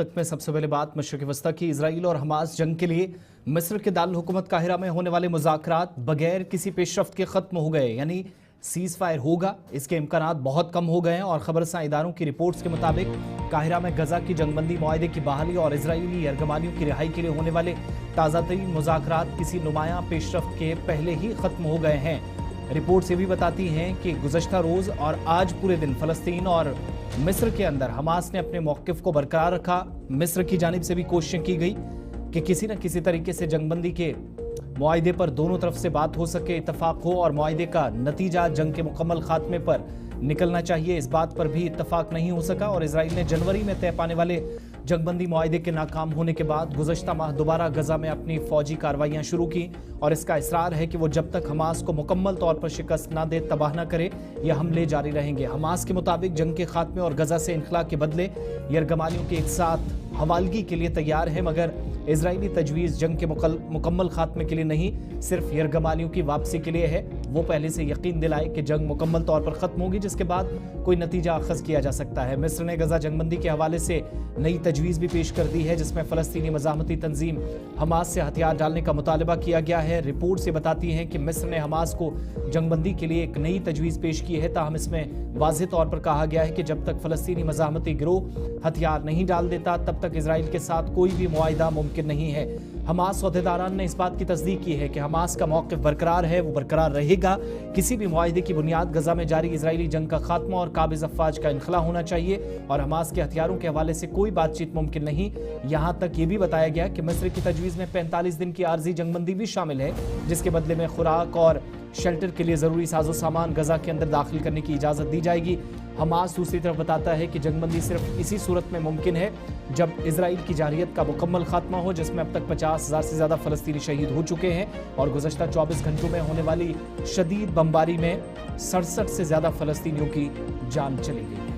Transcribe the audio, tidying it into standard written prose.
तक में सबसे पहले बात मशरिक़ वस्ता की। इजराइल और हमास जंग के लिए मिस्र के दारुल हुकूमत काहिरा में होने वाले मुज़ाकरात बगैर किसी पेशरफ्त के ख़त्म हो गए, यानी सीज़ फायर होगा इसके इम्कानात बहुत कम हो गए हैं। और खबरसां इदारों की रिपोर्ट्स के मुताबिक काहिरा में गजा की जंगबंदी मुआहदे की बहाली और इजराइली यरगमानियों की रिहाई के लिए होने वाले ताज़ा तरीन मुज़ाकरात किसी नुमायां पेशरफ्त के पहले ही ख़त्म हो गए हैं। रिपोर्ट्स ये भी बताती हैं कि गुज़श्ता रोज़ और आज पूरे दिन फ़लस्तीन और मिस्र के अंदर हमास ने अपने मौक़िफ़ को बरकरार रखा। मिस्र की जानिब से भी कोशिशें की गई कि किसी न किसी तरीके से जंगबंदी के मुआहदे पर दोनों तरफ से बात हो सके, इत्तफाक हो और मुआहदे का नतीजा जंग के मुकम्मल खात्मे पर निकलना चाहिए। इस बात पर भी इत्तफाक नहीं हो सका और इजराइल ने जनवरी में तय पाने वाले जंगबंदी मुआहदे के नाकाम होने के बाद गुज़श्ता माह दोबारा गजा में अपनी फौजी कार्रवाइयां शुरू की और इसका इसरार है कि वो जब तक हमास को मुकम्मल तौर पर शिकस्त ना दे, तबाह ना करे, ये हमले जारी रहेंगे। हमास के मुताबिक जंग के खात्मे और गजा से इनखला के बदले यरगमानियों के एक साथ हवालगी के लिए तैयार है, मगर इजरायली तजवीज़ जंग के मुकम्मल खात्मे के लिए नहीं, सिर्फ यरगमानियों की वापसी के लिए है। वो पहले से यकीन दिलाए कि जंग मुकम्मल तौर पर ख़त्म होगी, जिसके बाद कोई नतीजा अखज़ किया जा सकता है। मिस्र ने गजा जंगबंदी के हवाले से नई तजवीज़ भी पेश कर दी है, जिसमें फ़लस्तीनी मज़ाहमती तंजीम हमास से हथियार डालने का मुतालबा किया गया है। रिपोर्ट से बताती हैं कि मिस्र ने हमास को जंगबंदी के लिए एक नई तजवीज़ पेश की है, ताहम इसमें वाज़ेह तौर पर कहा गया है कि जब तक फ़लस्तीनी मज़ाहमती गिरोह हथियार नहीं डाल देता, तब तक इजराइल के साथ कोई भी मुआहिदा मुमकिन नहीं है। हमास अहदेदारान ने इस बात की तस्दीक की है कि हमास का मौक़िफ़ बरकरार है, वो बरकरार रहेगा। किसी भी मुआहिदे की बुनियाद गजा में जारी इजरायली जंग का खात्मा और काबिज़ अफ़वाज का इनखला होना चाहिए और हमास के हथियारों के हवाले से कोई बातचीत मुमकिन नहीं। यहाँ तक ये भी बताया गया कि मिस्र की तजवीज़ में 45 दिन की आर्जी जंगबंदी भी शामिल है, जिसके बदले में खुराक और शेल्टर के लिए ज़रूरी साजो सामान गजा के अंदर दाखिल करने की इजाज़त दी जाएगी। हमास दूसरी तरफ बताता है कि जंगबंदी सिर्फ इसी सूरत में मुमकिन है जब इजराइल की जारियत का मुकम्मल खात्मा हो, जिसमें अब तक 50,000 से ज़्यादा फ़लस्तीनी शहीद हो चुके हैं और गुज़श्ता 24 घंटों में होने वाली शदीद बमबारी में 67 से ज़्यादा फ़लस्तीनियों की जान चली गई।